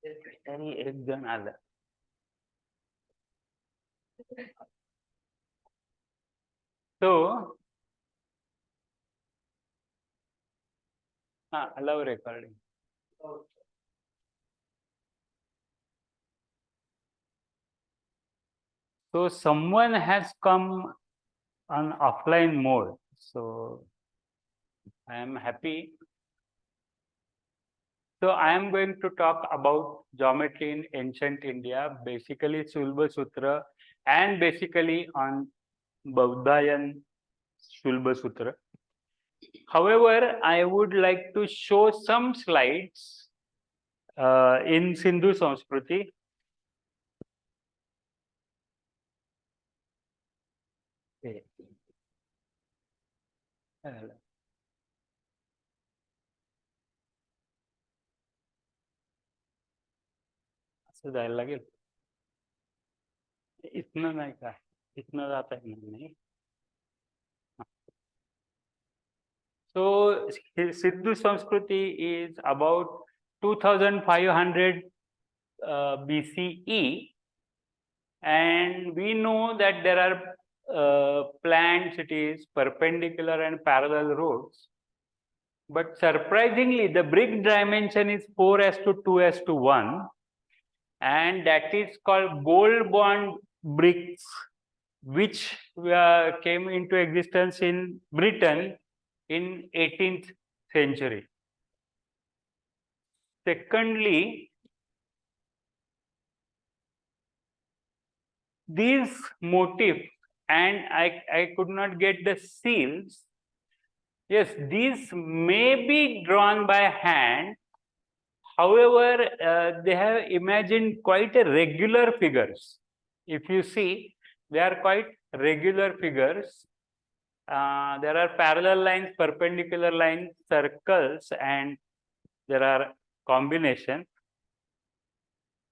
तरी एक जण आलं. So, allow recording. So someone has come on offline mode. So I am happy. So I am going to talk about geometry in ancient India, basically Shulbhasutra, and basically on Bauddhayan Shulbhasutra. However, I would like to show some slides in Sindhu Samskriti. असं जायला लागेल. इथनं नाही का, इथनं जाता येणार नाही. So Sindhu Samskriti is about 2500 BCE, and we know that there are planned cities, perpendicular and parallel roads. But surprisingly, the brick dimension is 4:2:1, and that is called gold bond bricks, which came into existence in Britain in 18th century. Secondly, these motifs, and I could not get the seals. Yes, these may be drawn by hand. However, they have imagined quite a regular figures. If you see, they are quite regular figures. There are parallel lines, perpendicular lines, circles, and there are combinations.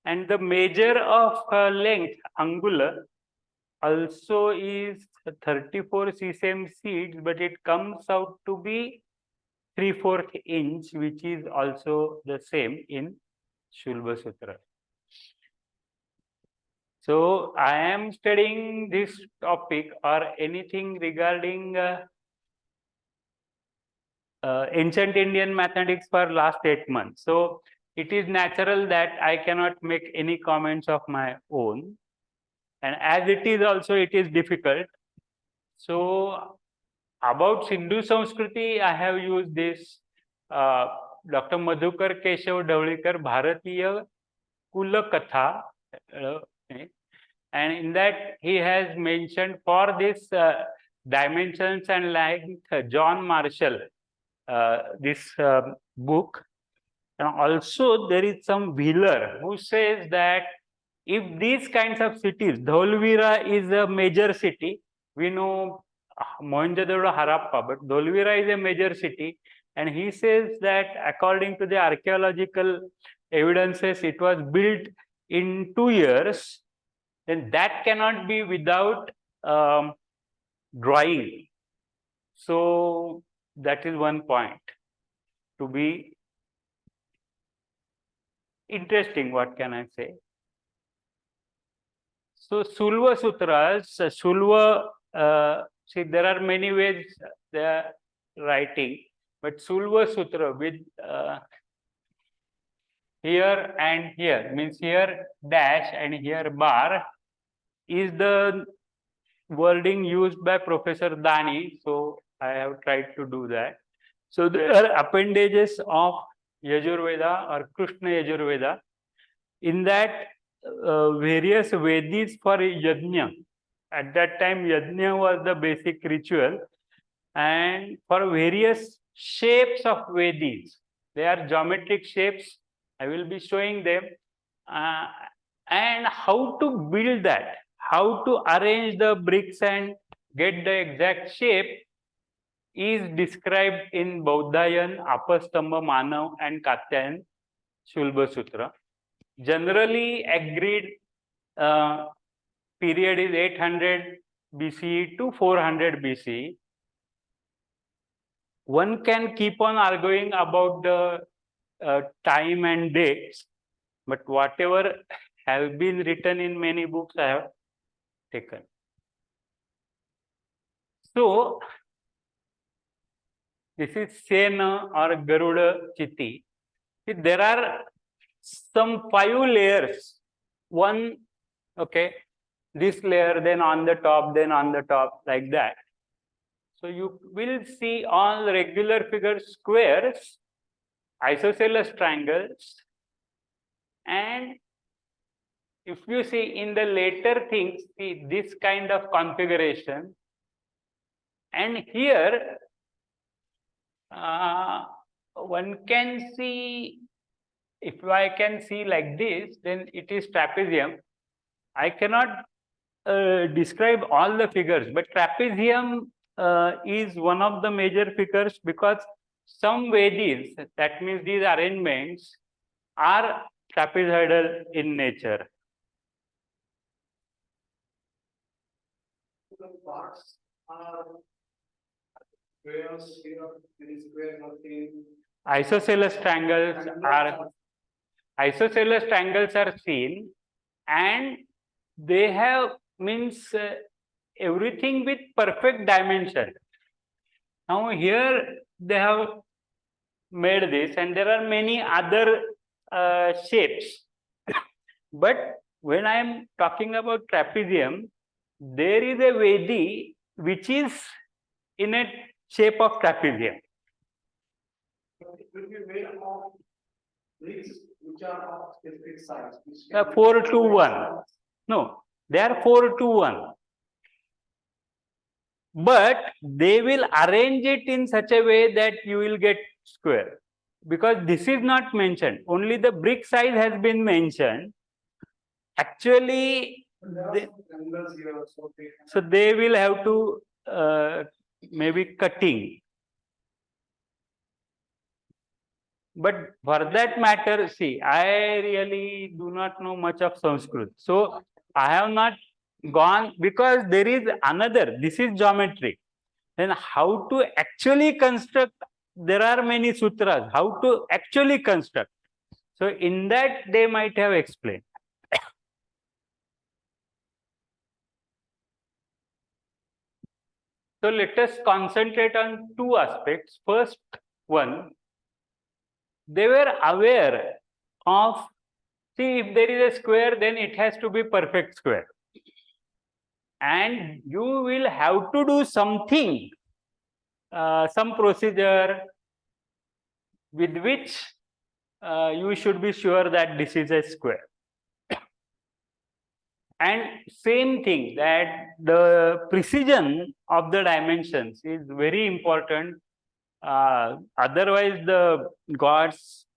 And the measure of length, angular, also is 34 cm seeds, but it comes out to be 3/4 inch, which is also the same in Shulbhasutra. So I am studying this topic or anything regarding ancient Indian mathematics for last 8 months. So it is natural that I cannot make any comments of my own. And as it is also, it is difficult. So about Sindhu Samskriti, I have used this Dr. Madhukar Keshav Dhawlikar Bharatiya Kulakatha, and in that he has mentioned for this dimensions and length, John Marshall, this book. And also there is some Wheeler who says that if these kinds of cities, Dholvira is a major city, we know Mohenjo-daro, Harappa, but Dholvira is a major city, and he says that according to the archaeological evidences, it was built in 2 years, then that cannot be without drawing. So that is one point to be interesting. What can I say? So Shulbhasutras, see, there are many ways they are writing, but Shulbhasutra with here and here, means here dash and here bar, is the wording used by Professor Dani. So I have tried to do that. So there are appendages of Yajurveda or Krishna Yajurveda. In that, various Vedis for Yajna. At that time, Yajna was the basic ritual. And for various shapes of Vedis, they are geometric shapes. I will be showing them. And how to build that, how to arrange the bricks and get the exact shape is described in Bauddhayan, Apastamba, Manav, and Katyayan Shulbhasutra. Generally agreed period is 800 BCE to 400 BCE. One can keep on arguing about the time and dates, but whatever have been written in many books I have taken. So this is Sena or Garuda Chiti. There are some 5 layers. One, okay, this layer, then on the top, like that. So you will see all regular figure squares, isosceles triangles, and if you see in the later things, see this kind of configuration, and here one can see, if I can see like this, then it is trapezium. I cannot describe all the figures, but trapezium is one of the major figures because some Vedis, that means these arrangements, are trapezoidal in nature. The parts are squares here, any square nothing. Isosceles triangles are seen, and they have means everything with perfect dimension. Now here they have made this, and there are many other shapes. But when I am talking about trapezium, there is a Vedi which is in a shape of trapezium. It will be made of bricks which are of specific size. 4 to 1. No, they are 4 to 1. But they will arrange it in such a way that you will get square. Because this is not mentioned, only the brick size has been mentioned. Actually, so they will have to maybe cutting. But for that matter, see, I really do not know much of Sanskrit. So I have not gone, because there is another, this is geometry. Then how to actually construct, there are many sutras, how to actually construct. So in that they might have explained. So let us concentrate on 2 aspects. First one, they were aware of, see, if there is a square, then it has to be perfect square. And you will have to do something, some procedure with which you should be sure that this is a square. And same thing, that the precision of the dimensions is very important. Otherwise, the gods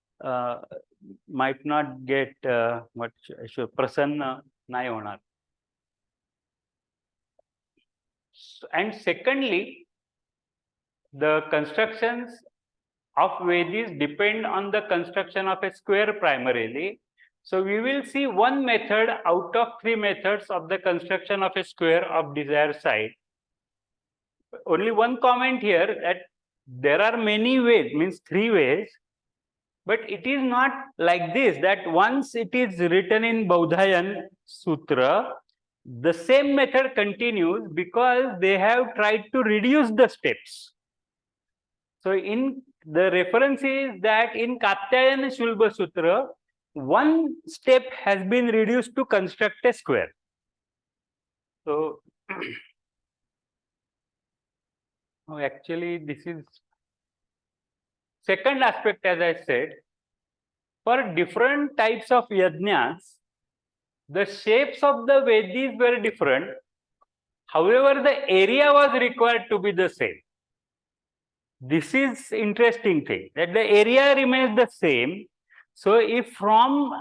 might not get much prasanna nahi honar. And secondly, the constructions of Vedis depend on the construction of a square primarily. So we will see one method out of 3 methods of the construction of a square of desired side. Only one comment here, that there are many ways, means 3 ways, but it is not like this, that once it is written in Baudhayan Sutra, the same method continues, because they have tried to reduce the steps. So in the reference is that in Katyayana Shulbhasutra, 1 step has been reduced to construct a square. So actually this is second aspect, as I said. For different types of yajnas, the shapes of the Vedis were different. However, the area was required to be the same. This is interesting thing, that the area remains the same. So if from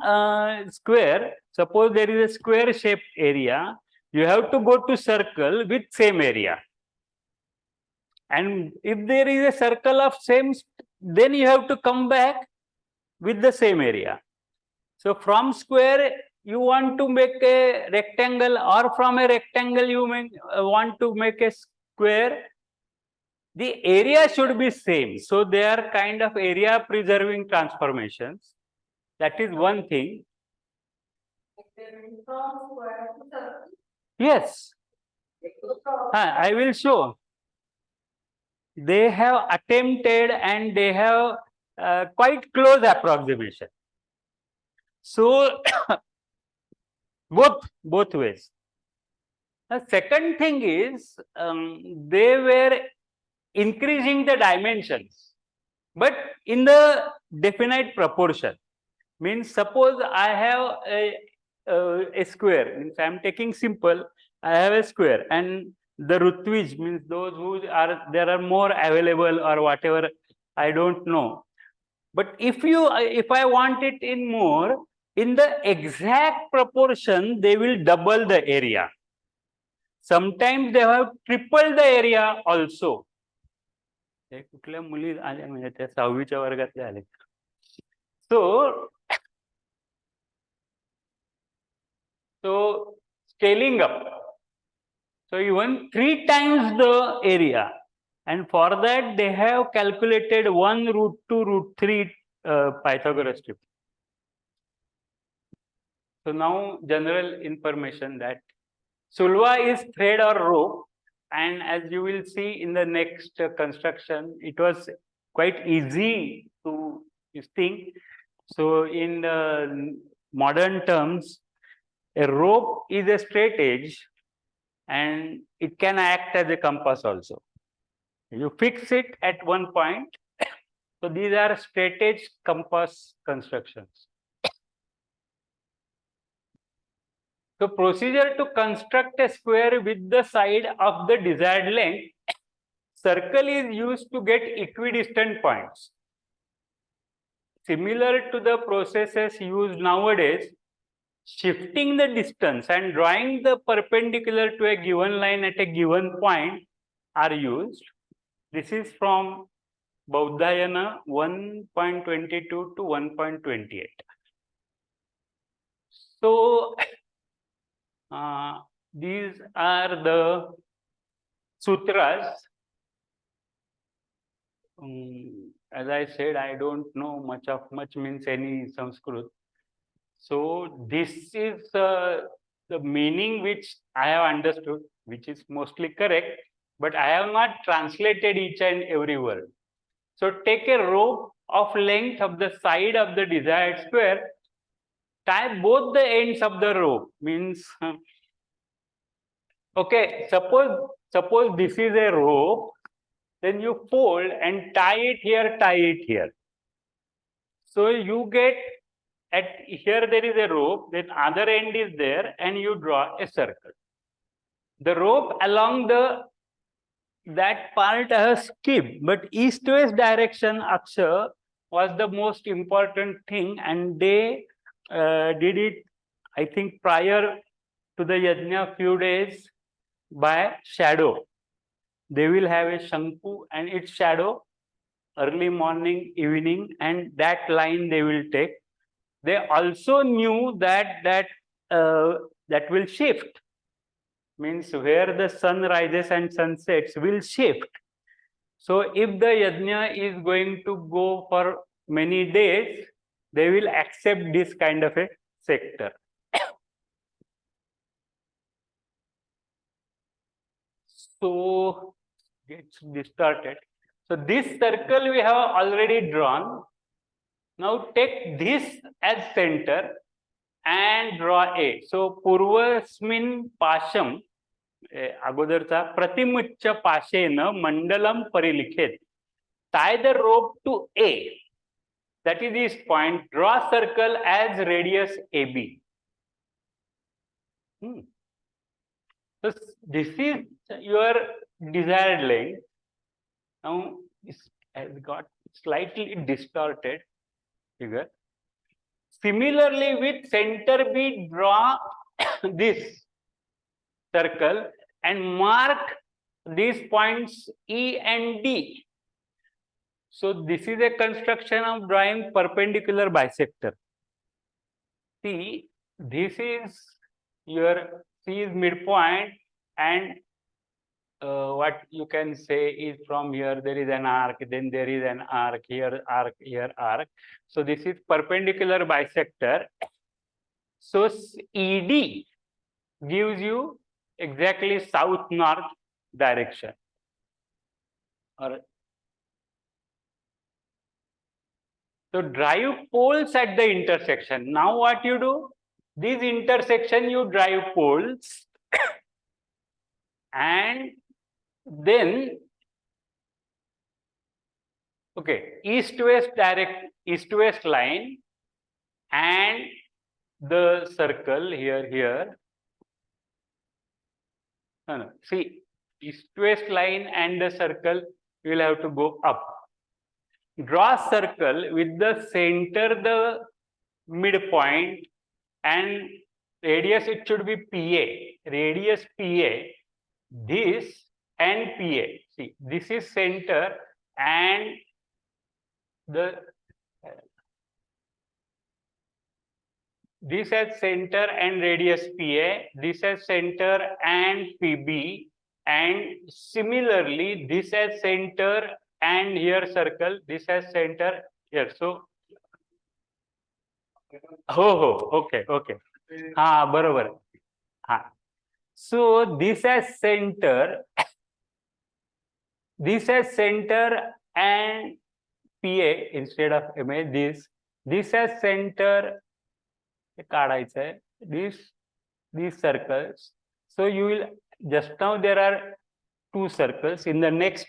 square, suppose there is a square shaped area, you have to go to circle with same area. And if there is a circle of same, then you have to come back with the same area. So from square, you want to make a rectangle, or from a rectangle you want to make a square. The area should be same. So they are kind of area preserving transformations. That is one thing. Yes, I will show. They have attempted and they have quite close approximation. So both ways. The second thing is they were increasing the dimensions, but in the definite proportion. Means suppose I have a square. Means I am taking simple. I have a square, and the Rutvij means those who are there are more available or whatever. I don't know. But if I want it in more, in the exact proportion, they will double the area. Sometimes they have tripled the area also. हे कुठल्या मुली आल्या म्हणजे त्या 6वीच्या वर्गातल्या आले. So scaling up. So even 3 times the area, and for that they have calculated 1 root 2 root 3 Pythagoras triple. So now general information that Sulva is thread or rope, and as you will see in the next construction, it was quite easy to think. So in the modern terms, a rope is a straight edge and it can act as a compass also. You fix it at one point. So these are straight edge compass constructions. So procedure to construct a square with the side of the desired length. Circle is used to get equidistant points. Similar to the processes used nowadays, shifting the distance and drawing the perpendicular to a given line at a given point are used. This is from Bauddhayana 1.22 to 1.28. So these are the sutras. As I said, I don't know much means any Sanskrit. So this is the meaning which I have understood, which is mostly correct, but I have not translated each and every word. So take a rope of length of the side of the desired square, tie both the ends of the rope, means okay, suppose this is a rope, then you fold and tie it here. So you get at here there is a rope, then other end is there, and you draw a circle. The rope along that part I have skipped, but east-west direction aksha was the most important thing, and they did it, I think, prior to the yajna few days by shadow. They will have a shanku and its shadow early morning, evening, and that line they will take. They also knew that will shift, means where the sun rises and sun sets will shift. So if the yajna is going to go for many days, they will accept this kind of a sector. So it's distorted. So this circle we have already drawn. Now take this as center and draw A. So पूर्वस्मिन् पाशम अगोदरचा प्रतिमुच्च पाशेन मंडलम परिलिखेत. Tie the rope to A. That is this point. Draw circle as radius AB. So this is your desired length. Now this has got slightly distorted figure. Similarly, with center B, draw this circle and mark these points E and D. So this is a construction of drawing perpendicular bisector. See, this is your C is midpoint, and what you can say is from here there is an arc, then there is an arc, here arc, here arc. So this is perpendicular bisector. So ED gives you exactly south-north direction. Or so drive poles at the intersection. Now what you do? This intersection you drive poles and then okay, east-west line and the circle here. No. See, east-west line and the circle, you will have to go up. Draw a circle with the center, the midpoint, and radius it should be PA. Radius PA, this and PA. See, this is center and the this has center and radius PA, this has center and PB, and similarly this has center and here circle, this has center here. So okay. बरोबर. So this has center and PA instead of MA. This has center. These circles. So you will just now there are two circles. In the next,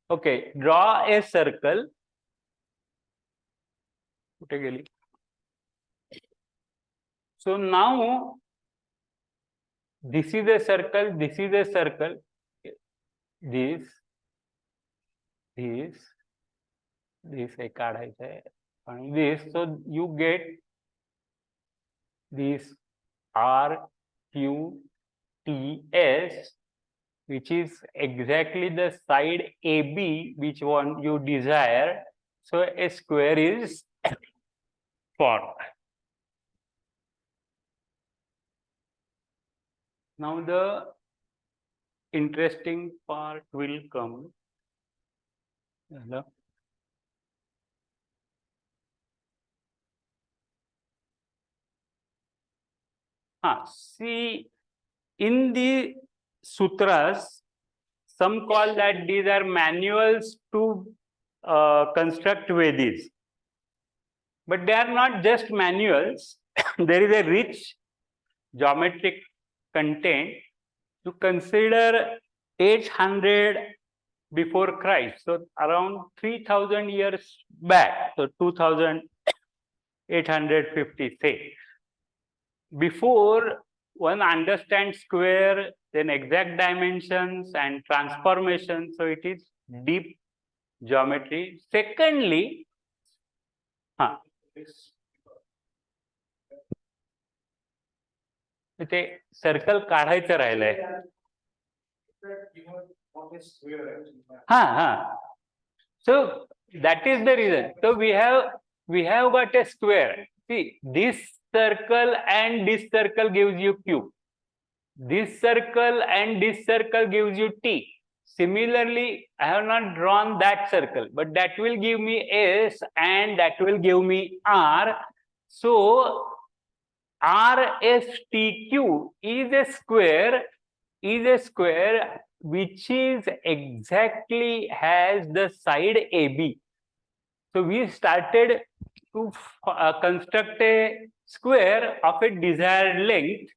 okay, draw a circle. So now this is a circle, this is a circle. This a card and this. So you get this RQTS, which is exactly the side AB which one you desire. So a square is formed. Now the interesting part will come. Hello. See, in the sutras, some call that these are manuals to construct Vedis. But they are not just manuals. There is a rich geometric content to consider 800 before Christ. So around 3000 years back, so 2850 say. Before one understands square, then exact dimensions and transformation, so it is deep geometry. Secondly, इथे circle काढायचं राहिलंय. So that is the reason. So we have got a square. See, this circle and this circle gives you Q. This circle and this circle gives you T. Similarly, I have not drawn that circle, but that will give me S and that will give me R. So RSTQ is a square which is exactly has the side AB. So we started to construct a square of a desired length.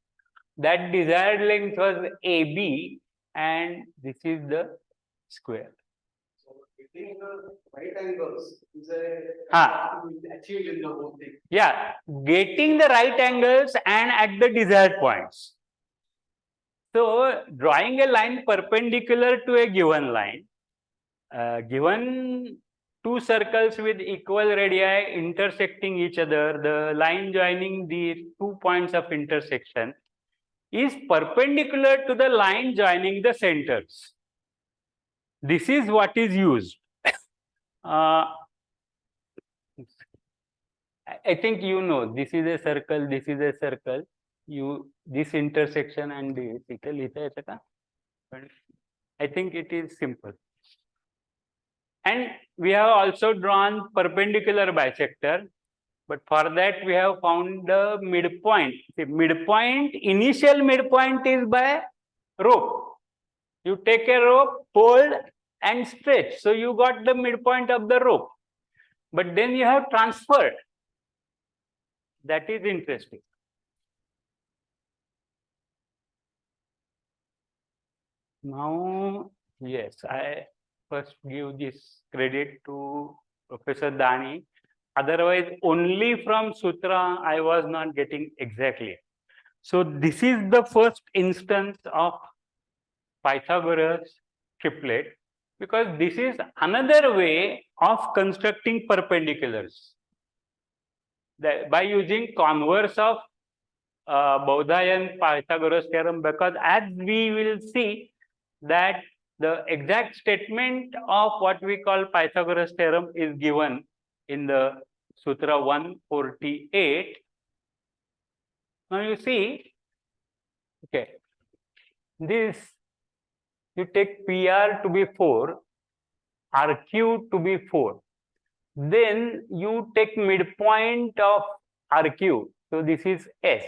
That desired length was AB, and this is the square. So getting the right angles is achieved in the whole thing. Yeah, getting the right angles and at the desired points. So drawing a line perpendicular to a given line, given two circles with equal radii intersecting each other, the line joining the 2 points of intersection is perpendicular to the line joining the centers. This is what is used. I think you know, this is a circle, this is a circle. This intersection and this. I think it is simple. And we have also drawn perpendicular bisector. But for that, we have found the midpoint. The midpoint, initial midpoint is by rope. You take a rope, hold and stretch. So you got the midpoint of the rope. But then you have transferred. That is interesting. Now, yes, I first give this credit to Professor Dani. Otherwise, only from Sutra, I was not getting exactly. So this is the first instance of Pythagoras triplet, because this is another way of constructing perpendiculars by using converse of Baudhayan Pythagoras theorem, because as we will see that the exact statement of what we call Pythagoras theorem is given in the Sutra 148. Now you see, okay, this you take PR to be 4, RQ to be 4. Then you take midpoint of RQ. So this is S.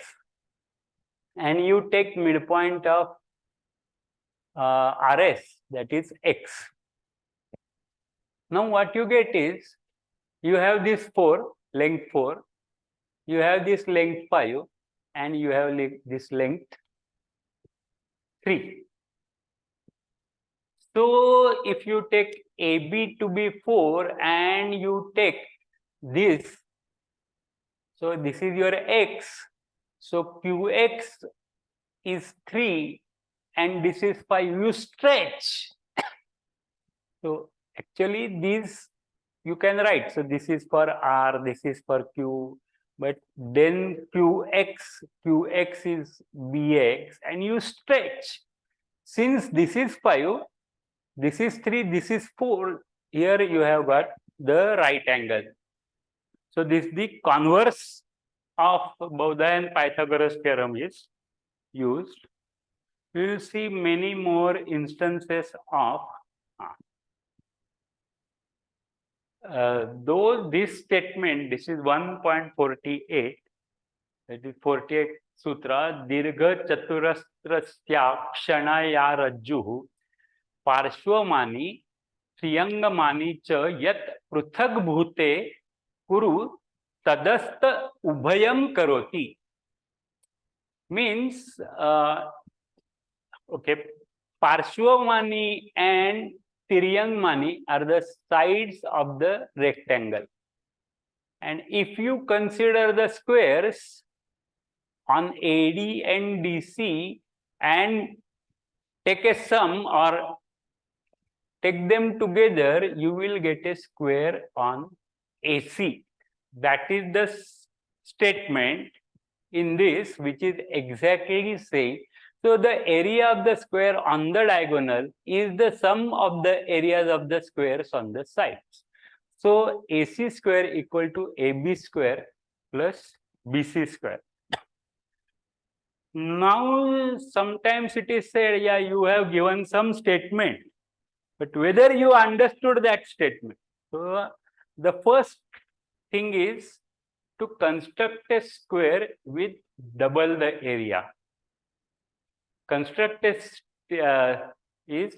And you take midpoint of RS, that is X. Now what you get is, you have this 4, length 4, you have this length 5, and you have this length 3. So if you take AB to be 4 and you take this, so this is your X, so QX is 3 and this is 5, you stretch. So actually these you can write, so this is for R, this is for Q, but then QX is BX and you stretch. Since this is 5, this is 3, this is 4, here you have got the right angle. So this the converse of Baudhayan Pythagoras theorem is used. We will see many more instances of though this statement, this is 1.48, that is 48 Sutra, Dirgha Chaturastrasya Kshanaya Rajjuhu Parshvamani Triyangamani cha Yat Pruthak Bhute Kuru Tadastha Ubhayam Karoti. Means, okay, Parshvamani and Tiryangmani are the sides of the rectangle. And if you consider the squares on AD and DC and take a sum or take them together, you will get a square on AC. That is the statement in this, which is exactly saying, so the area of the square on the diagonal is the sum of the areas of the squares on the sides. So AC square equal to AB square plus BC square. Now sometimes it is said, yeah, you have given some statement, but whether you understood that statement. So the first thing is to construct a square with double the area. Construct a is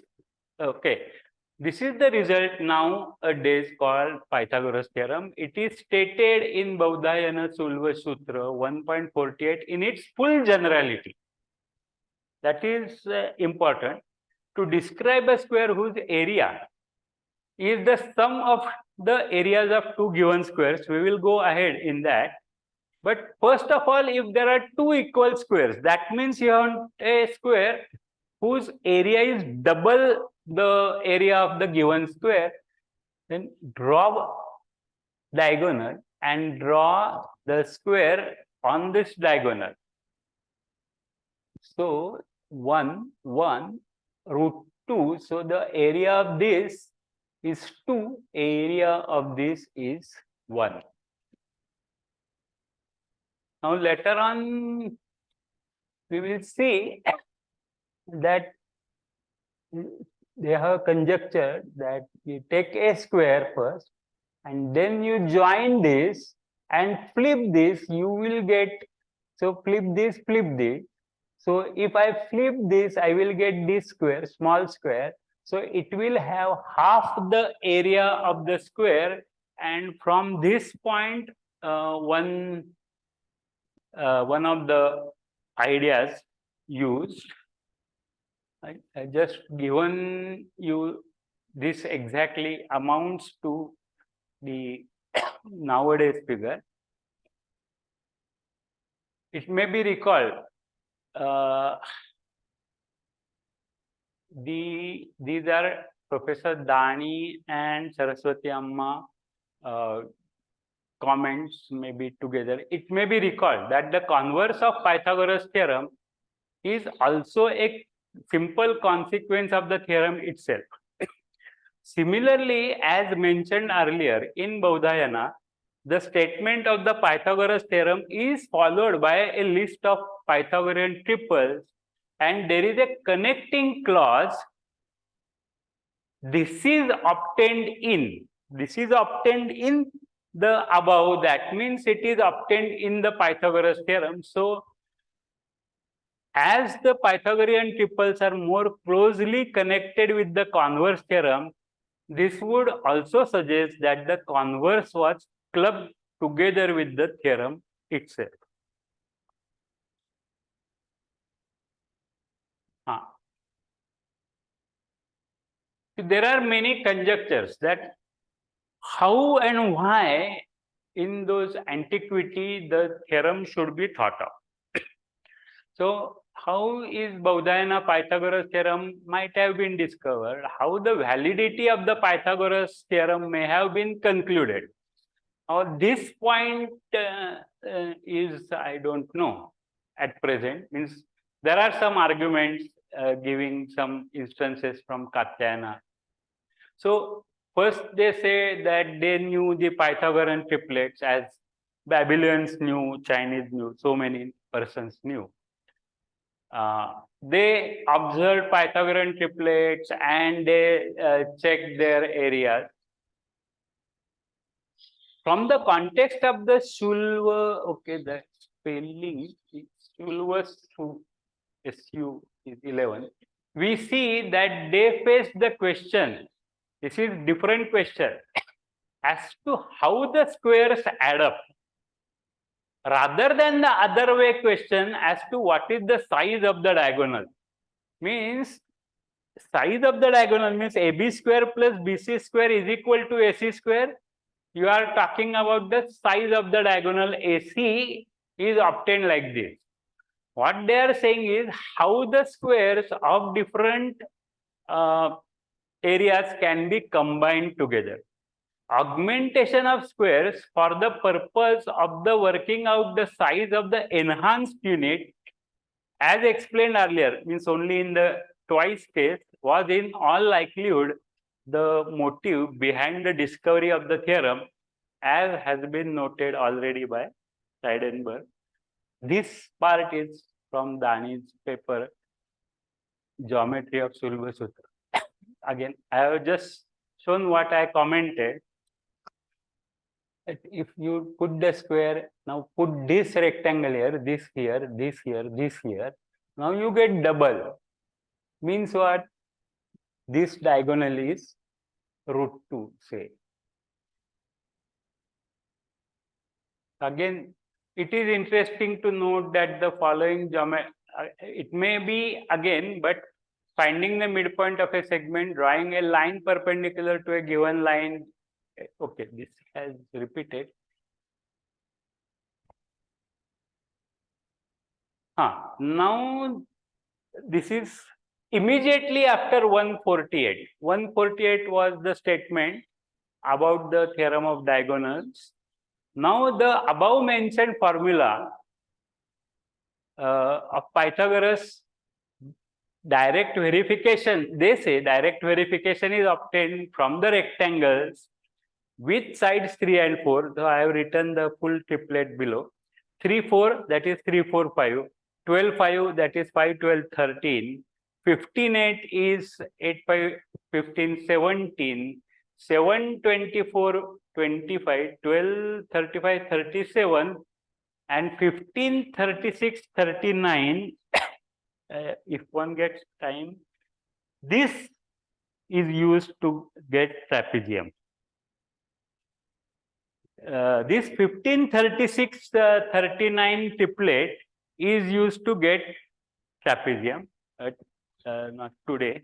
okay. This is the result nowadays called Pythagoras theorem. It is stated in Baudhayana Shulbhasutras 1.48 in its full generality. That is important. To describe a square whose area is the sum of the areas of two given squares. We will go ahead in that. But first of all, if there are two equal squares, that means you have a square whose area is double the area of the given square. Then draw diagonal and draw the square on this diagonal. So 1, 1, root 2. So the area of this is 2, area of this is 1. Now later on, we will see that they have conjectured that you take a square first and then you join this and flip this, you will get, so flip this. So if I flip this, I will get this square, small square. So it will have half the area of the square, and from this point, one of the ideas used, I just given you this exactly amounts to the nowadays figure. It may be recalled, these are Professor Dani and Saraswati Amma comments maybe together. It may be recalled that the converse of Pythagoras theorem is also a simple consequence of the theorem itself. Similarly, as mentioned earlier in Baudhayana, the statement of the Pythagoras theorem is followed by a list of Pythagorean triples, and there is a connecting clause. This is obtained in the above. That means it is obtained in the Pythagoras theorem. So, as the Pythagorean triples are more closely connected with the converse theorem, this would also suggest that the converse was clubbed together with the theorem itself. There are many conjectures that how and why in those antiquity the theorem should be thought of. So how is Baudhayana Pythagoras theorem might have been discovered, how the validity of the Pythagoras theorem may have been concluded. Now this point is, I don't know at present. Means there are some arguments giving some instances from Katyayana. So first they say that they knew the Pythagorean triplets as Babylonians knew, Chinese knew, so many persons knew. They observed Pythagorean triplets and they checked their areas. From the context of the Shulva, okay, the spelling is Shulvasutras, SU is 11. We see that they face the question. This is different question as to how the squares add up, rather than the other way question as to what is the size of the diagonal. Means size of the diagonal means AB square plus BC square is equal to AC square. You are talking about the size of the diagonal AC is obtained like this. What they are saying is how the squares of different areas can be combined together. Augmentation of squares for the purpose of the working out the size of the enhanced unit, as explained earlier, means only in the twice case, was in all likelihood the motive behind the discovery of the theorem, as has been noted already by Seidenberg. This part is from Dani's paper, Geometry of Shulbhasutras. Again, I have just shown what I commented. If you put the square, now put this rectangle here, this here, this here, this here. Now you get double. Means what? This diagonal is √2, say. Again, it is interesting to note that the following geometry, it may be again, but finding the midpoint of a segment, drawing a line perpendicular to a given line. Okay, this has repeated. Now this is immediately after 148. 148 was the statement about the theorem of diagonals. Now the above mentioned formula of Pythagoras direct verification, they say direct verification is obtained from the rectangles with sides 3 and 4. So I have written the full triplet below. 3, 4, that is 3, 4, 5. 12, 5, that is 5, 12, 13. 15, 8 is 8, 5, 15, 17. 7, 24, 25, 12, 35, 37, and 15, 36, 39. If one gets time, this is used to get trapezium. This 15, 36, 39 triplet is used to get trapezium, not today.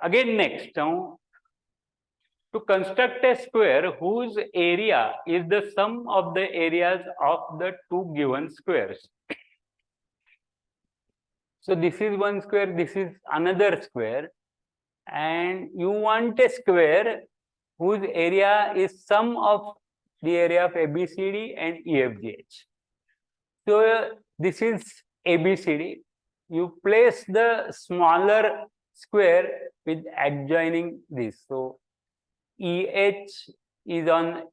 Again, next, now to construct a square whose area is the sum of the areas of the two given squares. So this is one square, this is another square, and you want a square whose area is sum of the area of ABCD and EFGH. So this is ABCD. You place the smaller square with adjoining this. So EH is on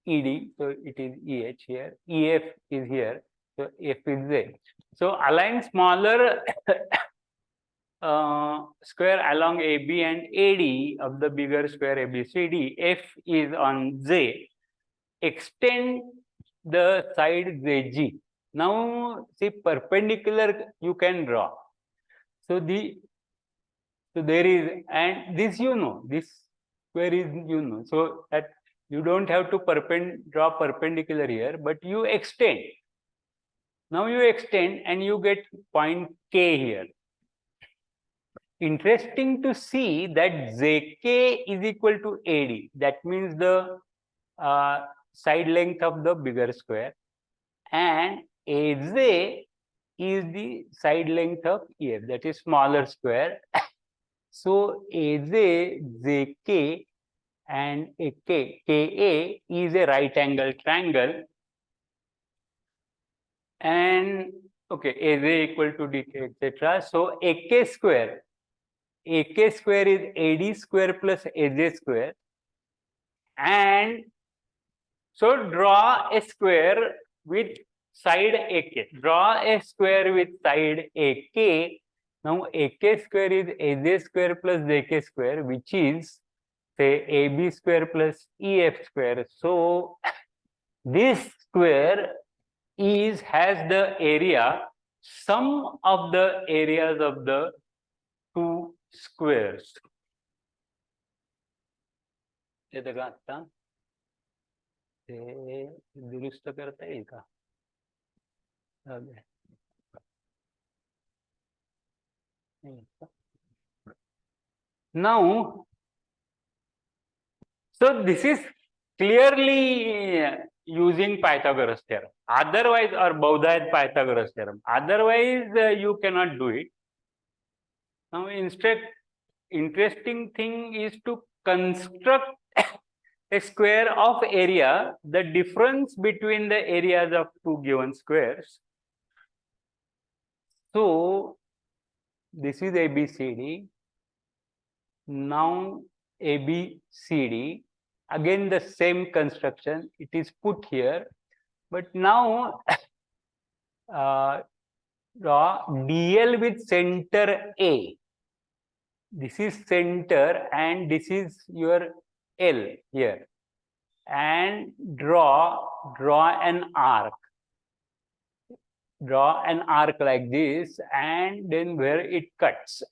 ED, so it is EH here. EF is here, so F is Z. So align smaller square along AB and AD of the bigger square ABCD. F is on Z. Extend the side ZG. Now see, perpendicular you can draw. So there is, and this this square is so that you don't have to draw perpendicular here, but you extend. Now you extend and you get point K here. Interesting to see that ZK is equal to AD. That means the side length of the bigger square, and AZ is the side length of EF, that is smaller square. So AZ, ZK, and KA is a right angle triangle, and okay, AZ equal to DK, etc. So AK square is AD square plus AZ square, and so draw a square with side AK. Draw a square with side AK. Now AK square is AZ square plus JK square, which is say AB square plus EF square. So this square has the area sum of the areas of the two squares. येतं का आता? ते दुरुस्त करता येईल का? Now, so this is clearly using Pythagoras theorem. Otherwise, or Baudhayat Pythagoras theorem. Otherwise, you cannot do it. Now, instead, interesting thing is to construct a square of area, the difference between the areas of two given squares. So this is ABCD. Now ABCD, again the same construction, it is put here, but now draw DL with center A. This is center and this is your L here, and draw an arc. Draw an arc like this, and then where it cuts.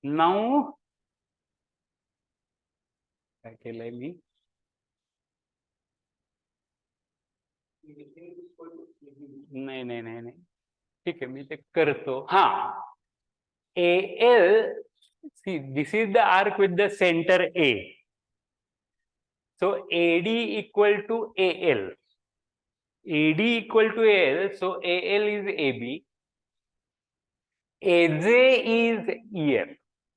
Now, okay, let me. नहीं ठीक है, मी ते करतो. हाँ, AL, see, this is the arc with the center A. So AD equal to AL. AD equal to AL, so AL is AB. AZ is EF.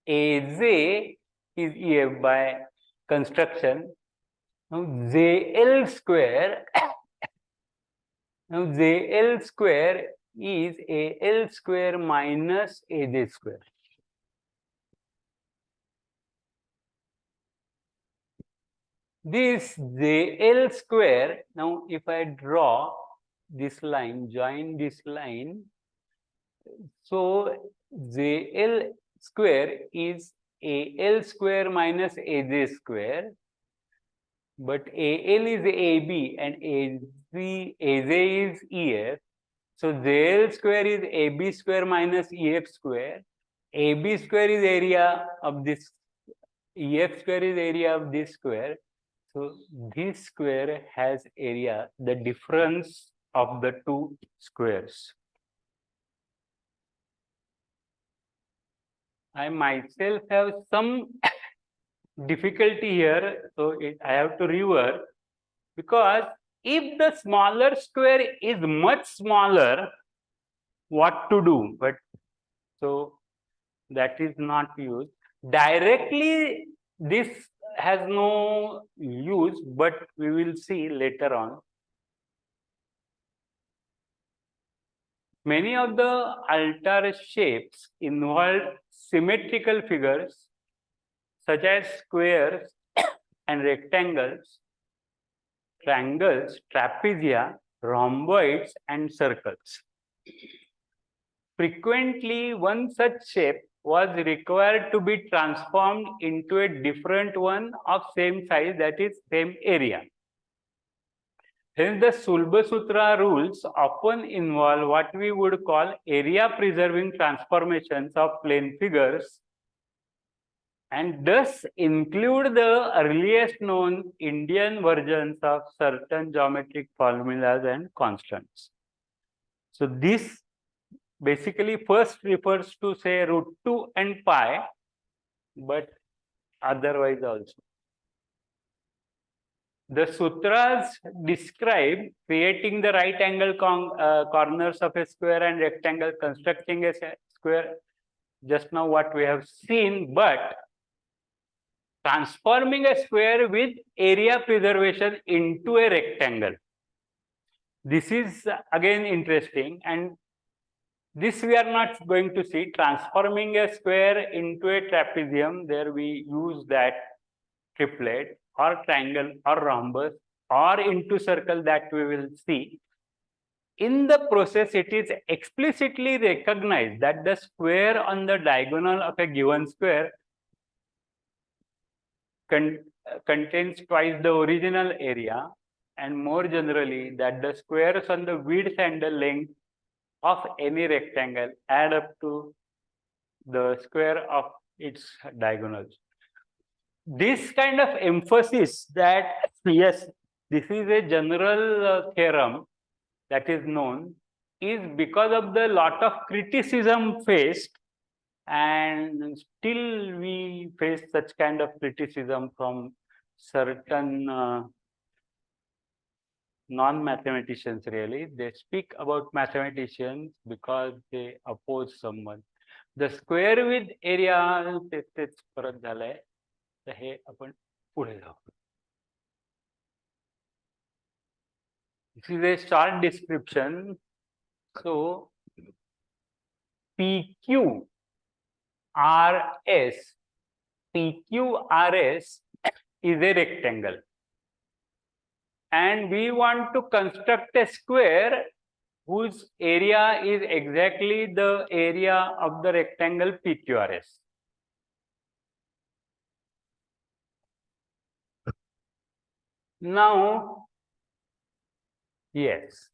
AZ is EF by construction. Now ZL square. Now ZL square is AL square minus AZ square. This ZL square, now if I draw this line, join this line, So JL square is AL square minus AJ square, but AL is AB and AJ is EF. So JL square is AB square minus EF square. AB square is area of this, EF square is area of this square. So this square has area, the difference of the two squares. I myself have some difficulty here, so I have to revert, because if the smaller square is much smaller, what to do? But so that is not used. Directly, this has no use, but we will see later on. Many of the altar shapes involve symmetrical figures such as squares and rectangles, triangles, trapezia, rhomboids, and circles. Frequently, one such shape was required to be transformed into a different one of same size, that is same area. Hence, the Shulbhasutra rules often involve what we would call area-preserving transformations of plane figures, and thus include the earliest known Indian versions of certain geometric formulas and constants. So this basically first refers to, say, root 2 and pi, but otherwise also. The sutras describe creating the right angle corners of a square and rectangle, constructing a square, just now what we have seen, but transforming a square with area preservation into a rectangle. This is again interesting, and this we are not going to see. Transforming a square into a trapezium, there we use that triplet or triangle or rhombus, or into circle, that we will see. In the process, it is explicitly recognized that the square on the diagonal of a given square contains twice the original area, and more generally that the squares on the width and the length of any rectangle add up to the square of its diagonals. This kind of emphasis that yes, this is a general theorem that is known, is because of the lot of criticism faced, and still we face such kind of criticism from certain non-mathematicians. Really, they speak about mathematicians because they oppose someone. The square with area तेच परत झालंय, तर हे आपण पुढे जाऊ. This is a short description. So PQRS is a rectangle, and we want to construct a square whose area is exactly the area of the rectangle PQRS. Now, yes.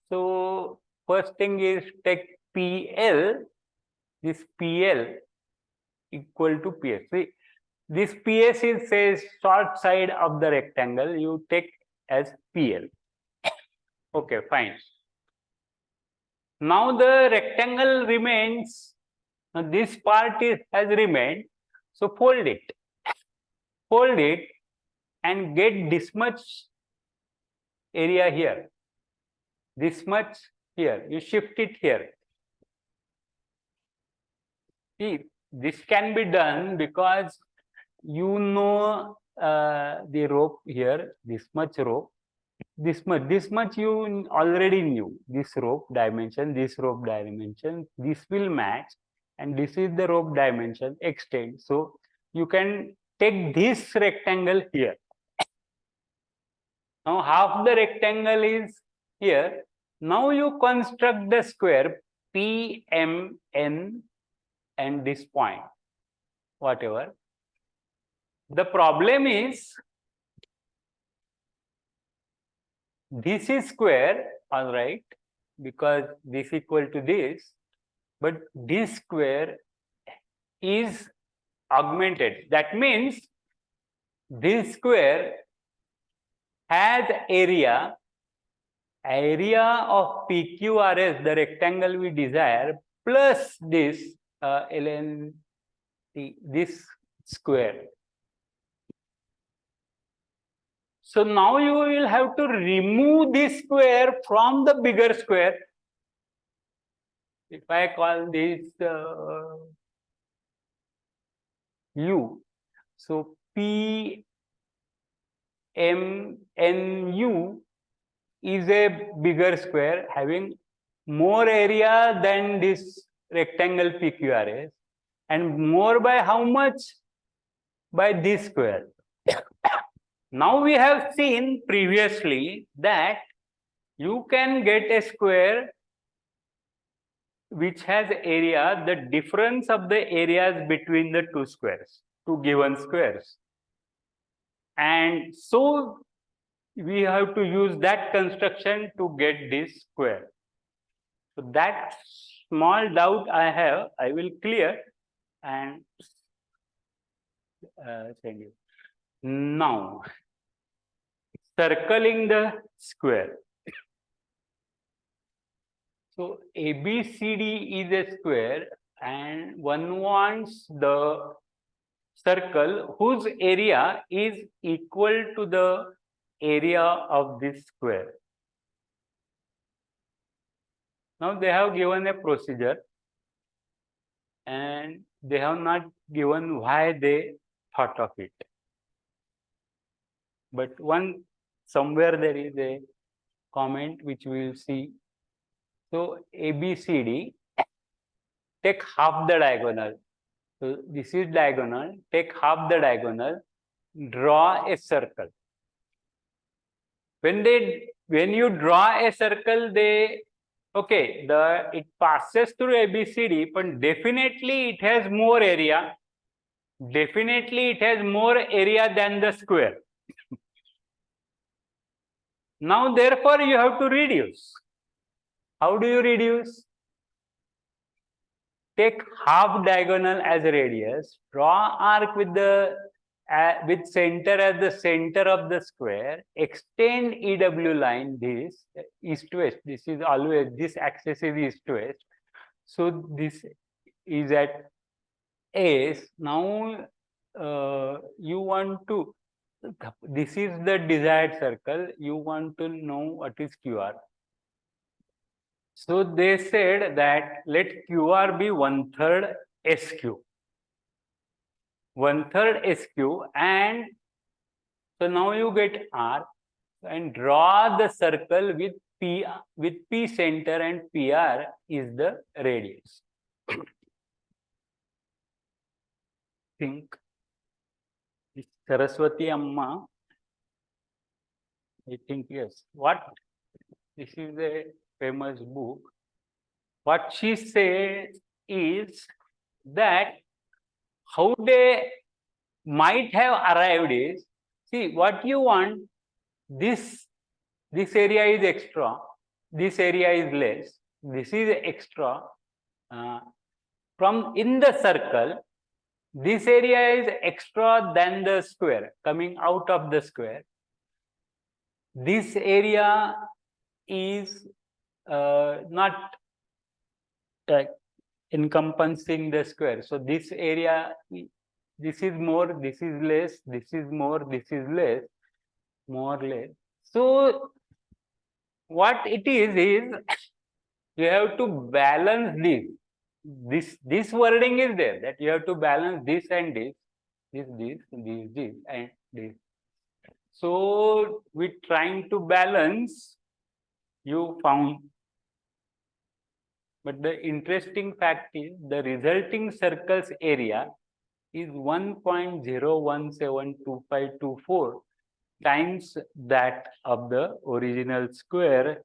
So first thing is take PL, this PL equal to PS. See, this PS is, say, short side of the rectangle, you take as PL. Okay, fine. Now the rectangle remains, this part has remained, so fold it. Fold it and get this much area here. This much here, you shift it here. See, this can be done because you know the rope here, this much rope, this much you already knew, this rope dimension, this will match, and this is the rope dimension, extend. So you can take this rectangle here. Now half the rectangle is here. Now you construct the square P, M, N and this point, whatever. The problem is this is square, all right, because this equal to this, but this square is augmented. That means this square has area of PQRS, the rectangle we desire, plus this ln this square. So now you will have to remove this square from the bigger square. If I call this U, so P M N U is a bigger square having more area than this rectangle PQRS, and more by how much? By this square. Now we have seen previously that you can get a square which has area, the difference of the areas between the two squares, two given squares. And so we have to use that construction to get this square. So that small doubt I have, I will clear and send you. Now, circling the square. So ABCD is a square and one wants the circle whose area is equal to the area of this square. Now they have given a procedure and they have not given why they thought of it. But somewhere there is a comment which we will see. So ABCD, take half the diagonal. So this is diagonal, take half the diagonal, draw a circle. When you draw a circle, it passes through ABCD, but definitely it has more area. Definitely it has more area than the square. Now therefore you have to reduce. How do you reduce? Take half diagonal as a radius, draw arc with center as the center of the square, extend EW line this east to west. This is always, this axis is east to west. So this is at S. Now you want to, this is the desired circle, you want to know what is QR. So they said that let QR be 1/3 SQ. 1/3 SQ, and so now you get R and draw the circle with P center and PR is the radius. Think Saraswati Amma, I think yes. What? This is a famous book. What she says is that how they might have arrived is, see what you want, this area is extra, this area is less, this is extra. From in the circle, this area is extra than the square, coming out of the square. This area is not encompassing the square. So this area, this is more, this is less, this is more, this is less, more less. So what it is you have to balance this. This wording is there that you have to balance this and this and this. So with trying to balance, you found. But the interesting fact is the resulting circle's area is 1.0172524 times that of the original square,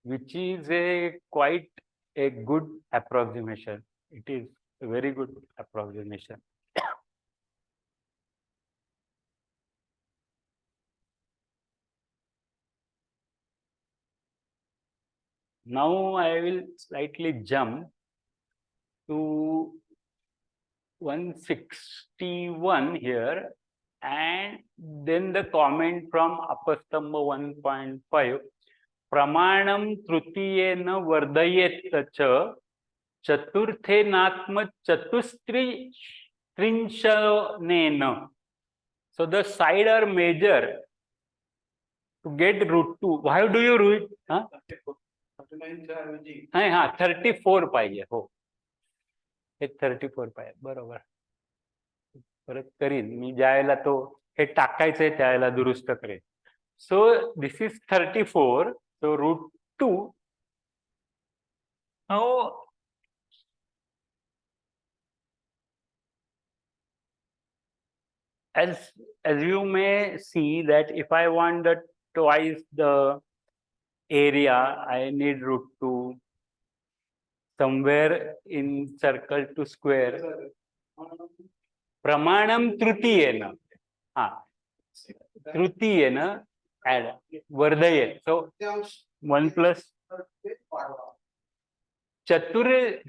which is a quite a good approximation. It is a very good approximation. Now I will slightly jump to 161 here, and then the comment from Apastamba 1.5. Pramanam trutiyena vardayet cha chaturthenatma chatustrinshanena. So the side are major to get root 2. Why do you root? Huh? 34 पाहिजे. हो, हे 34 पाहिजे. बरोबर. परत करीन मी ज्यावेळेला तो हे टाकायचंय त्यावेळेला दुरुस्त करेन. So this is 34. So root 2. Now as you may see that if I want the twice the area, I need root 2. Somewhere in circle to square. Pramanam trutiyena. Trutiyena add vardayet. So 1 plus chaturthe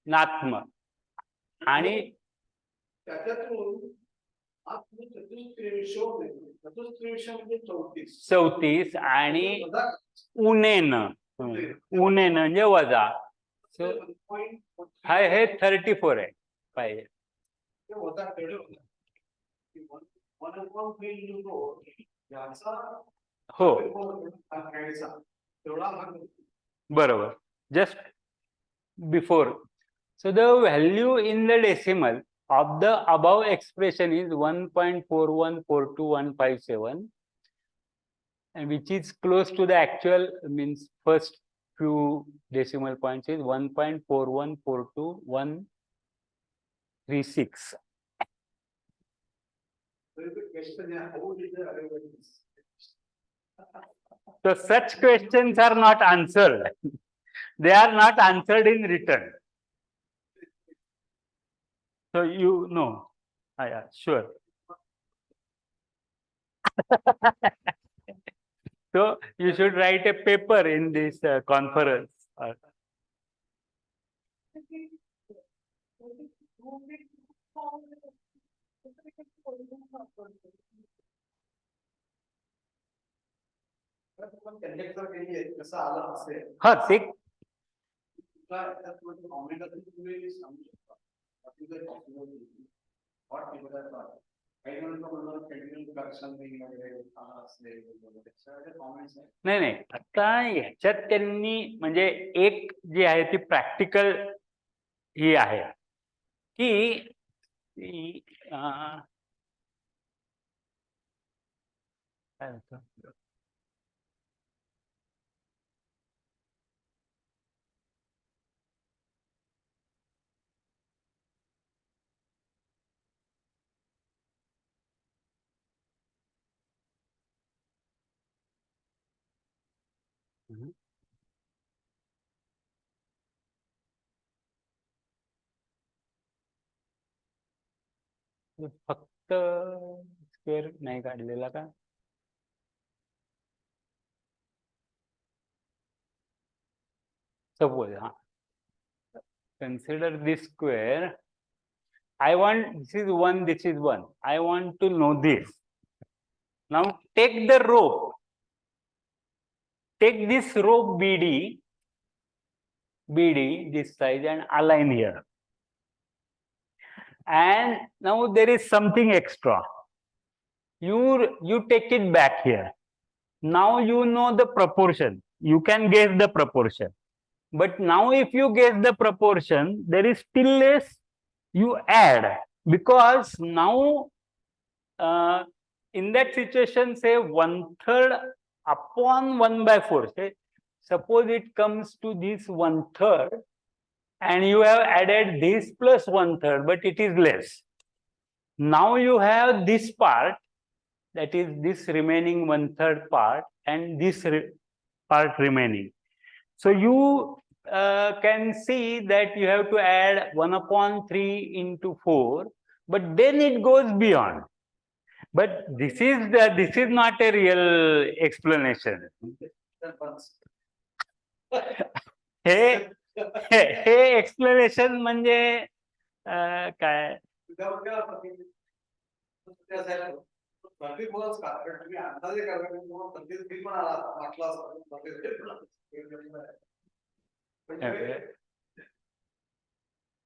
नात्म आणि 34 आणि उनेन म्हणजे वजा. सो हे 34 आहे पाहिजे. हो बरोबर. Just before. So the value in the decimal of the above expression is 1.4142157, and which is close to the actual, means first few decimal points is 1.4142136. So such questions are not answered. They are not answered in written. So you know. Yeah, sure. So you should write a paper in this conference. हा ते नाही नाही आता ह्याच्यात त्यांनी म्हणजे एक जी आहे ती प्रॅक्टिकल ही आहे की काय होतं फक्त स्क्वेअर नाही काढलेला का? Suppose, consider this square. I want, this is 1, this is 1. I want to know this. Now take the rope. Take this rope BD, this size, and align here. And now there is something extra. You take it back here. Now you know the proportion. You can guess the proportion. But now if you guess the proportion, there is still less, you add. Because now in that situation, say 1/3 upon 1/4. Say, suppose it comes to this 1/3 and you have added this plus 1/3, but it is less. Now you have this part that is this remaining 1/3 part and this part remaining. So you can see that you have to add 1/3 into 4, but then it goes beyond. But this is not a real explanation. Hey hey explanation म्हणजे काय?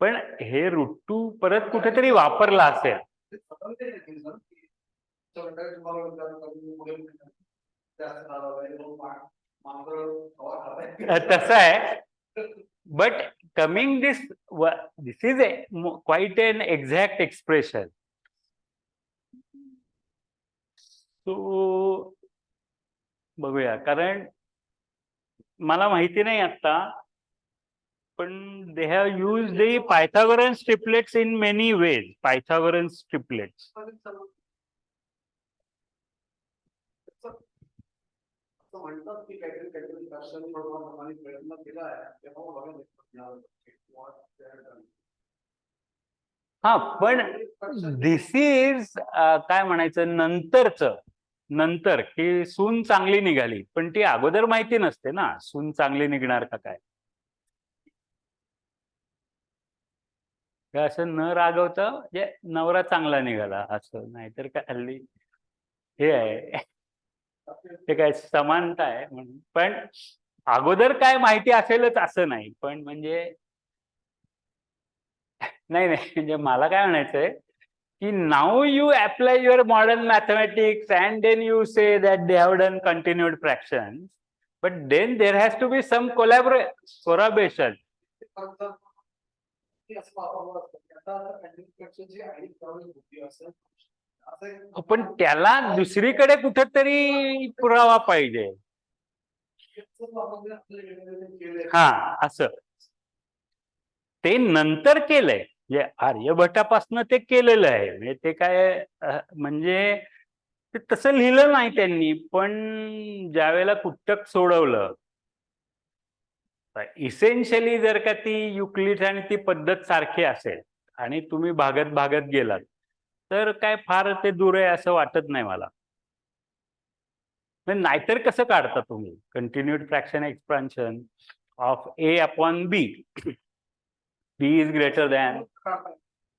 पण हे √2 परत कुठेतरी वापरला असेल. तसं आहे. But coming this is quite an exact expression. So बघूया, कारण मला माहिती नाही आता, पण they have used the Pythagorean triplets in many ways. Pythagorean triplets. म्हणतात की काहीतरी दर्शन आणि प्रयत्न केला आहे तेव्हा हा, पण दिस इज काय म्हणायचं, नंतर की सून चांगली निघाली, पण ती अगोदर माहिती नसते ना सून चांगली निघणार का काय. असं न रागवता म्हणजे नवरा चांगला निघाला असं, नाहीतर काय हल्ली हे आहे ते काय समानता आहे म्हणून. पण अगोदर काय माहिती असेलच असं नाही, पण म्हणजे नाही म्हणजे मला काय म्हणायचंय की now you apply your modern mathematics and then you say that they have done continued fraction, but then there has to be some collaboration. पण त्याला दुसरीकडे कुठेतरी पुरावा पाहिजे. हा, असं ते नंतर केलंय, म्हणजे आर्यभट्टापासून ते केलेलं आहे. म्हणजे ते काय म्हणजे ते तसं लिहिलं नाही त्यांनी, पण ज्यावेळेला कुट्टक सोडवलं, इसेन्शियली जर का ती युक्लिड आणि ती पद्धत सारखी असेल आणि तुम्ही भागत गेलात, तर काय फार ते दूर आहे असं वाटत नाही मला. नाहीतर कसं काढता तुम्ही continued fraction expansion of A/B, B is greater than,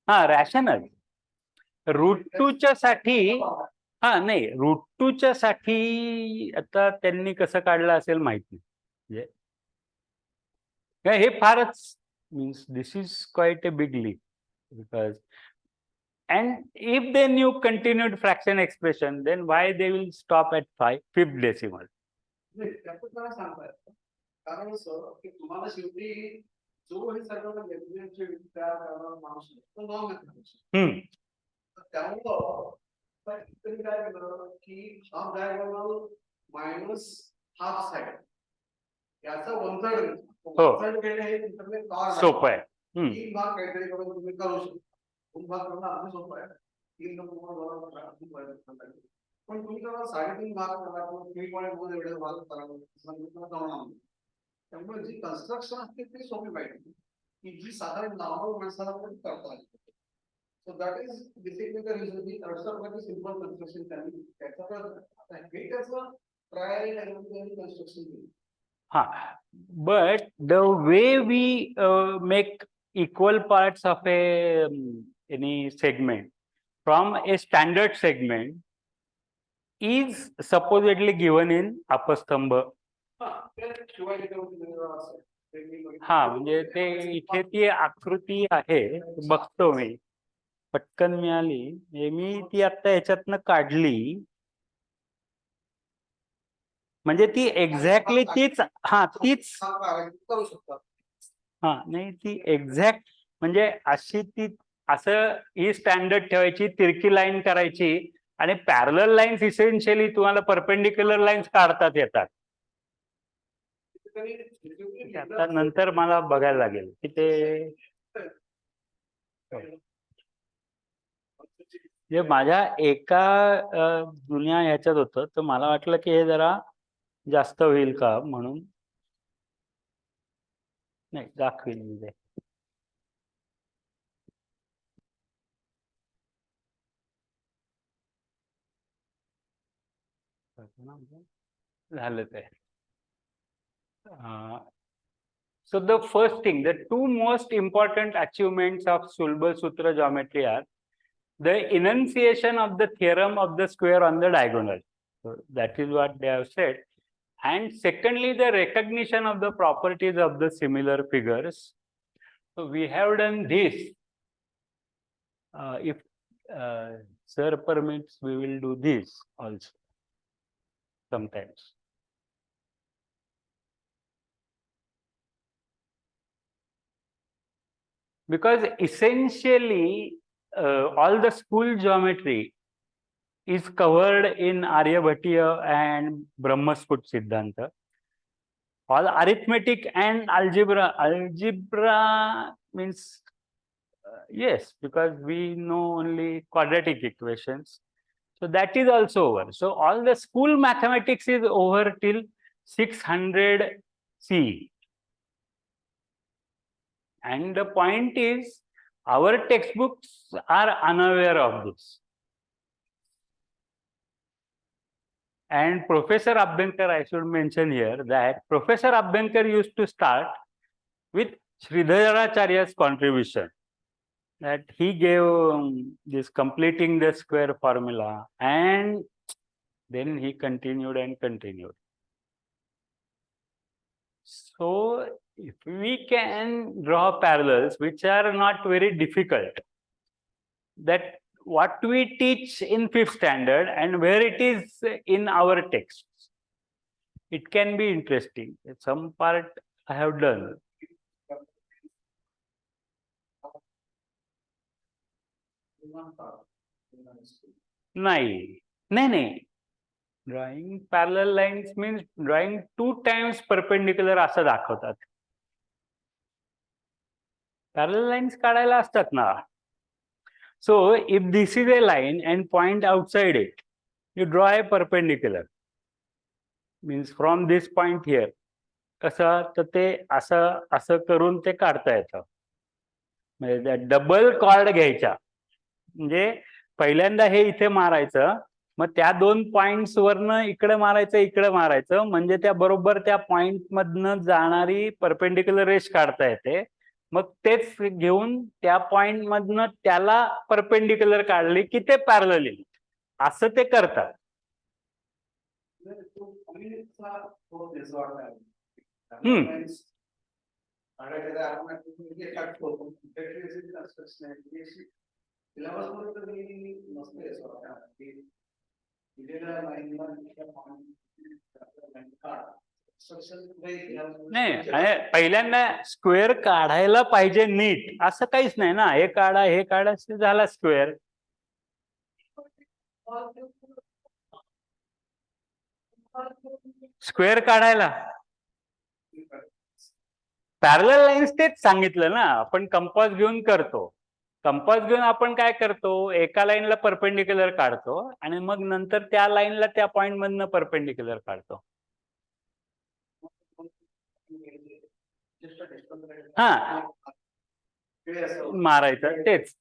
हा रॅशनल. √2च्या साठी नाही, √2च्या साठी आता त्यांनी कसं काढलं असेल माहिती, म्हणजे हे फारच means this is quite a big leap, because and if they knew continued fraction expression, then why they will stop at 5th decimal? कारण असं की तुम्हाला शेवटी जो हे सगळं माणूस तो नॉन मॅथमॅटिशियन, त्यामुळं काय केलं की half diagonal minus half side याचा 1/3 केलं हे सोपं आहे. 3 भाग काहीतरी करून तुम्ही करू शकता. 2 भाग करणं अगदी सोपं आहे. 3 पण तुम्ही जरा 3.5 भाग करा, 3.2 एवढे भाग करा, त्यामुळे जी कन्स्ट्रक्शन असते ती सोपी पाहिजे, की जी साधारण नॉर्मल माणसाला पण करता येते. So that is basically the reason की थर्ड सिंपल कन्स्ट्रक्शन त्यांनी त्याचं ट्रायल अँड कन्स्ट्रक्शन. हा, but the way we make equal parts of any segment from a standard segment is supposedly given in अपस्तंभ. हा, म्हणजे ते इथे ती आकृती आहे, बघतो मी, पटकन मिळाली, मी ती आता याच्यातनं काढली, म्हणजे ती एक्झॅक्टली तीच करू शकतात. हा, नाही ती एक्झॅक्ट म्हणजे अशी ती असं ही स्टँडर्ड ठेवायची, तिरकी लाईन करायची आणि पॅरलल लाईन्स इसेन्शियली तुम्हाला परपेंडिक्युलर लाईन्स काढतात येतात. आता नंतर मला बघायला लागेल की ते जे माझ्या एका जुन्या ह्याच्यात होतं, तर मला वाटलं की हे जरा जास्त होईल का म्हणून. नाही, दाखवेल मी ते. झालं ते. So the first thing, the two most important achievements of Shulbhasutra geometry are the enunciation of the theorem of the square on the diagonal. So that is what they have said. And secondly, the recognition of the properties of the similar figures. So we have done this. If sir permits, we will do this also sometimes. Because essentially all the school geometry is covered in Aryabhatiya and Brahmasput Siddhanta. All arithmetic and algebra. Algebra means yes, because we know only quadratic equations. So that is also over. So all the school mathematics is over till 600 C. And the point is, our textbooks are unaware of this. And Professor Abhyankar, I should mention here that Professor Abhyankar used to start with Sridharacharya's contribution. That he gave this completing the square formula, and then he continued and continued. So if we can draw parallels which are not very difficult, that what we teach in 5th standard and where it is in our texts, it can be interesting. Some part I have done. नाही. Drawing parallel lines means drawing 2 times perpendicular असं दाखवतात. Parallel lines काढायला असतात ना. So if this is a line and point outside it, you draw a perpendicular. Means from this point here. कसं तर ते असं असं करून ते काढता येतं. म्हणजे डबल कॉर्ड घ्यायचा. म्हणजे पहिल्यांदा हे इथे मारायचं, मग त्या 2 पॉइंट्स वरनं इकडे मारायचं, म्हणजे त्या बरोबर त्या पॉइंट मधनं जाणारी परपेंडिक्युलर रेष काढता येते. मग तेच घेऊन त्या पॉइंट मधनं त्याला परपेंडिक्युलर काढली की ते पॅरलल येईल. असं ते करतात. नाही, पहिल्यांदा स्क्वेअर काढायला पाहिजे नीट असं काहीच नाही ना. हे काढा झाला स्क्वेअर. स्क्वेअर काढायला पॅरलल लाईन्स तेच सांगितलं ना. आपण कंपास घेऊन करतो. कंपास घेऊन आपण काय करतो, एका लाईनला परपेंडिक्युलर काढतो आणि मग नंतर त्या लाईनला त्या पॉइंट मधनं परपेंडिक्युलर काढतो. हा, मारायचं तेच.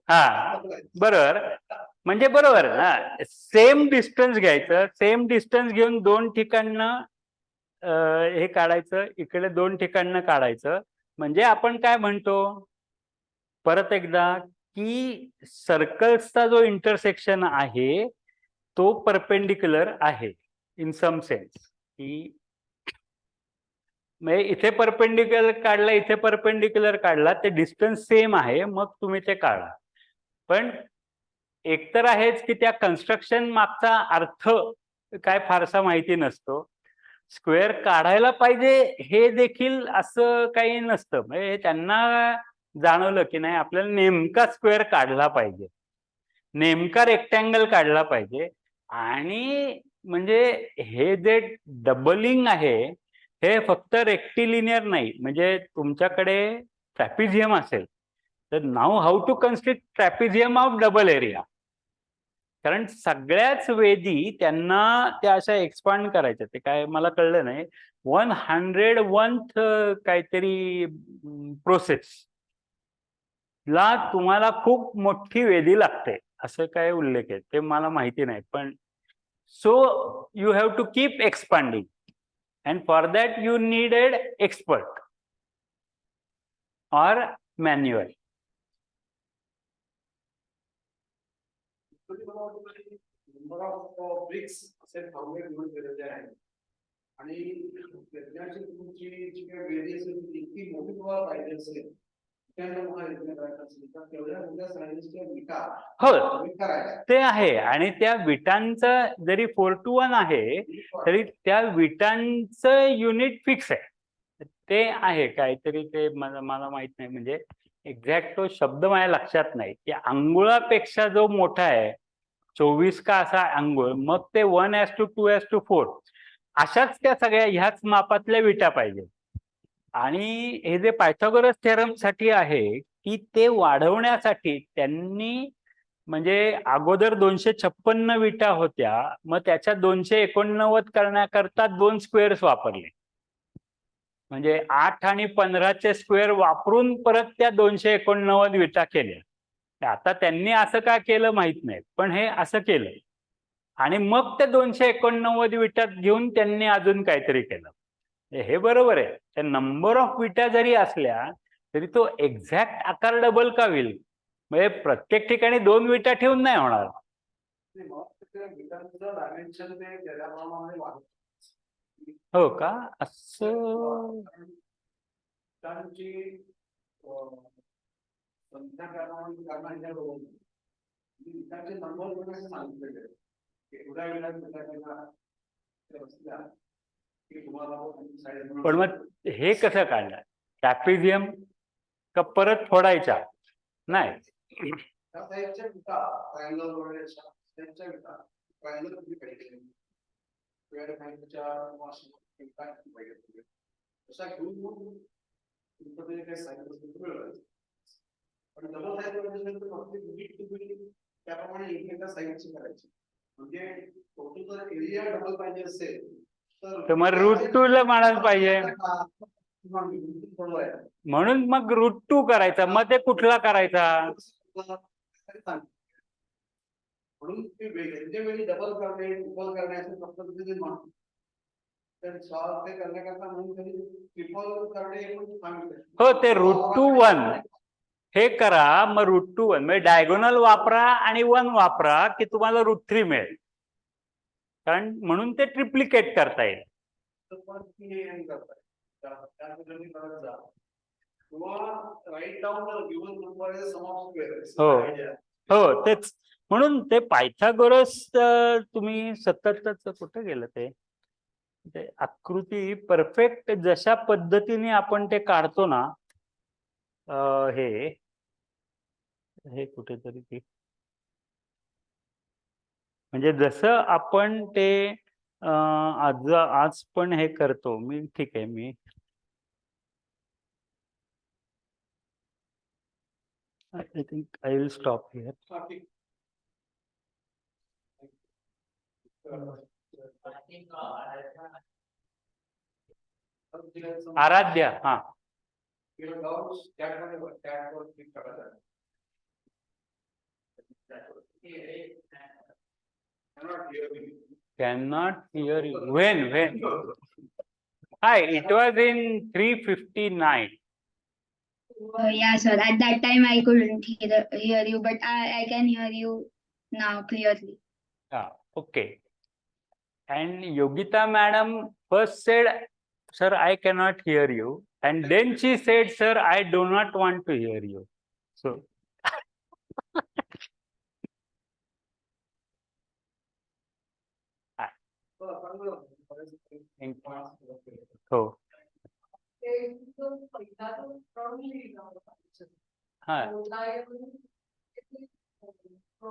हा, बरोबर. म्हणजे बरोबर ना. सेम डिस्टन्स घ्यायचं, सेम डिस्टन्स घेऊन 2 ठिकाणनं हे काढायचं, इकडे 2 ठिकाणनं काढायचं. म्हणजे आपण काय म्हणतो परत एकदा की सर्कल्सचा जो इंटरसेक्शन आहे तो परपेंडिक्युलर आहे इन सम सेन्स. की म्हणजे इथे परपेंडिक्युलर काढला, इथे परपेंडिक्युलर काढला, ते डिस्टन्स सेम आहे, मग तुम्ही ते काढा. पण एकतर आहेच की त्या कन्स्ट्रक्शन मागचा अर्थ काय फारसा माहिती नसतो. स्क्वेअर काढायला पाहिजे हे देखील असं काही नसतं. म्हणजे त्यांना जाणवलं की नाही आपल्याला नेमका स्क्वेअर काढला पाहिजे, नेमका रेक्टँगल काढला पाहिजे. आणि म्हणजे हे जे डबलिंग आहे हे फक्त रेक्टिलिनियर नाही, म्हणजे तुमच्याकडे ट्रॅपिझियम असेल तर नाव how to construct trapezium of double area. कारण सगळ्याच वेदी त्यांना त्या अशा एक्सपांड करायच्या. ते काय मला कळलं नाही. 101th काहीतरी प्रोसेस ला तुम्हाला खूप मोठी वेदी लागते असं काय उल्लेख आहे, ते मला माहिती नाही. पण so you have to keep expanding and for that you needed expert or manual. Number of bricks असे फॉर्म्युले घेऊन गेलेले आहे आणि यज्ञाची तुमची जी काही वेदी असेल ती इतकी मोठी तुम्हाला पाहिजे असेल हो ते आहे. आणि त्या विटांचं जरी 4 to 1 आहे तरी त्या विटांचं युनिट फिक्स आहे. ते आहे काहीतरी, ते मला माहित नाही, म्हणजे एक्झॅक्ट तो शब्द माझ्या लक्षात नाही. की अंगुळापेक्षा जो मोठा आहे 24 का असा अंगुळ, मग ते 1:2:4 अशाच त्या सगळ्या ह्याच मापातल्या विटा पाहिजे. आणि हे जे पायथागोरस थेरम साठी आहे की ते वाढवण्यासाठी त्यांनी, म्हणजे अगोदर 256 विटा होत्या, मग त्याच्या 289 करण्याकरता 2 स्क्वेअर्स वापरले. म्हणजे 8 आणि 15चे स्क्वेअर वापरून परत त्या 289 विटा केल्या. आता त्यांनी असं का केलं माहित नाही, पण हे असं केलं. आणि मग ते 289 विटात घेऊन त्यांनी अजून काहीतरी केलं. हे बरोबर आहे. त्या नंबर ऑफ विटा जरी असल्या तरी तो एक्झॅक्ट आकार डबल का होईल? म्हणजे प्रत्येक ठिकाणी 2 विटा ठेवून नाही होणार. हो का? असं पण मग हे कसं काढणार? ट्रॅपिझियम का परत फोडायच्या? नाही, पण डबल त्याप्रमाणे एकमेका साईडची करायची. म्हणजे टोटल जर एरिया डबल पाहिजे असेल तर मग रूट 2 ला मारायला पाहिजे. म्हणून मग रूट 2 करायचा. मग ते कुठला करायचा? म्हणून ते वेळी डबल करणे, ट्रिपल करणे असे पद्धतीने म्हणतो. तर सॉल्व ते करण्याकरता म्हणून त्यांनी ट्रिपल करणे म्हणून सांगितलं. हो, ते रूट 2 1 हे करा. मग रूट 2 1 म्हणजे डायगोनल वापरा आणि 1 वापरा की तुम्हाला रूट 3 मिळेल. कारण म्हणून ते ट्रिप्लिकेट करता येईल. हो हो, तेच. म्हणून ते पायथागोरस तुम्ही सततच कुठे गेलं ते आकृती परफेक्ट जशा पद्धतीने आपण ते काढतो ना, हे कुठेतरी ती, म्हणजे जसं आपण ते आज पण हे करतो. मी ठीक आहे, मी I think I will stop here. Aaradhya, हा. Cannot hear you. When? Hi, it was in 3:59. Yeah, sir. At that time, I couldn't hear you, but I can hear you now clearly. Okay. And Yogita madam first said, "Sir, I cannot hear you." And then she said, "Sir, I do not want to hear you." So. हो. हा.